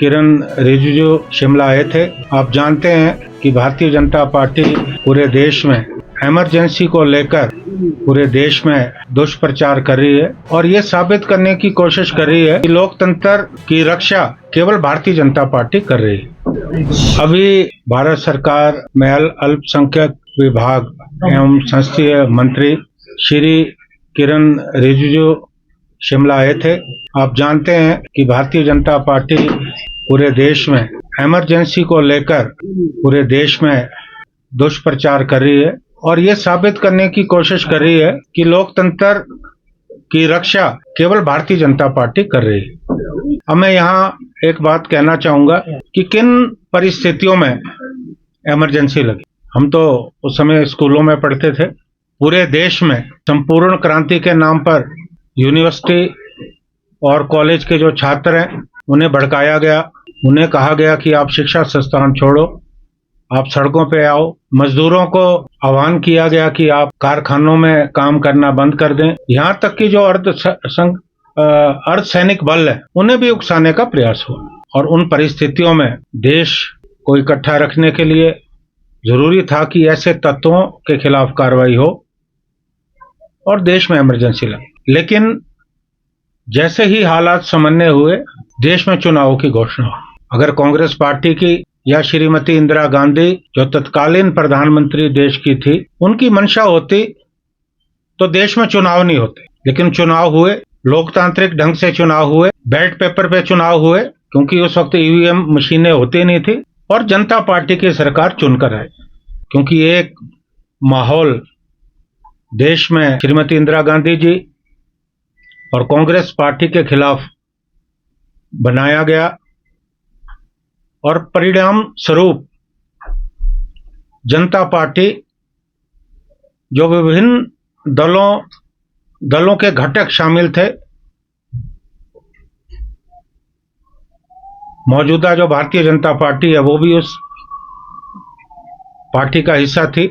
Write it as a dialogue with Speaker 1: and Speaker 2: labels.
Speaker 1: किरण रिजिजू शिमला आए थे। आप जानते हैं कि भारतीय जनता पार्टी पूरे देश में इमरजेंसी को लेकर पूरे देश में दुष्प्रचार कर रही है और ये साबित करने की कोशिश कर रही है कि लोकतंत्र की रक्षा केवल भारतीय जनता पार्टी कर रही है। अभी भारत सरकार में अल्पसंख्यक विभाग एवं संसदीय मंत्री श्री किरण रिजिजू शिमला आए थे। आप जानते हैं कि भारतीय जनता पार्टी पूरे देश में इमरजेंसी को लेकर पूरे देश में दुष्प्रचार कर रही है और ये साबित करने की कोशिश कर रही है कि लोकतंत्र की रक्षा केवल भारतीय जनता पार्टी कर रही है। अब मैं यहाँ एक बात कहना चाहूंगा कि किन परिस्थितियों में इमरजेंसी लगी। हम तो उस समय स्कूलों में पढ़ते थे। पूरे देश में संपूर्ण क्रांति के नाम पर यूनिवर्सिटी और कॉलेज के जो छात्र हैं उन्हें भड़काया गया, उन्हें कहा गया कि आप शिक्षा संस्थान छोड़ो, आप सड़कों पे आओ। मजदूरों को आह्वान किया गया कि आप कारखानों में काम करना बंद कर दें। यहाँ तक कि जो अर्धसैनिक बल है उन्हें भी उकसाने का प्रयास हुआ और उन परिस्थितियों में देश को इकट्ठा रखने के लिए जरूरी था कि ऐसे तत्वों के खिलाफ कार्रवाई हो और देश में इमरजेंसी लगी। लेकिन जैसे ही हालात सामान्य हुए, देश में चुनावों की घोषणा हुई। अगर कांग्रेस पार्टी की या श्रीमती इंदिरा गांधी जो तत्कालीन प्रधानमंत्री देश की थी, उनकी मंशा होती तो देश में चुनाव नहीं होते। लेकिन चुनाव हुए, लोकतांत्रिक ढंग से चुनाव हुए, बैलेट पेपर पे चुनाव हुए, क्योंकि उस वक्त ईवीएम मशीनें होती नहीं थी और जनता पार्टी की सरकार चुनकर आई। क्योंकि एक माहौल देश में श्रीमती इंदिरा गांधी जी और कांग्रेस पार्टी के खिलाफ बनाया गया और परिणाम स्वरूप जनता पार्टी जो विभिन्न दलों के घटक शामिल थे, मौजूदा जो भारतीय जनता पार्टी है वो भी उस पार्टी का हिस्सा थी।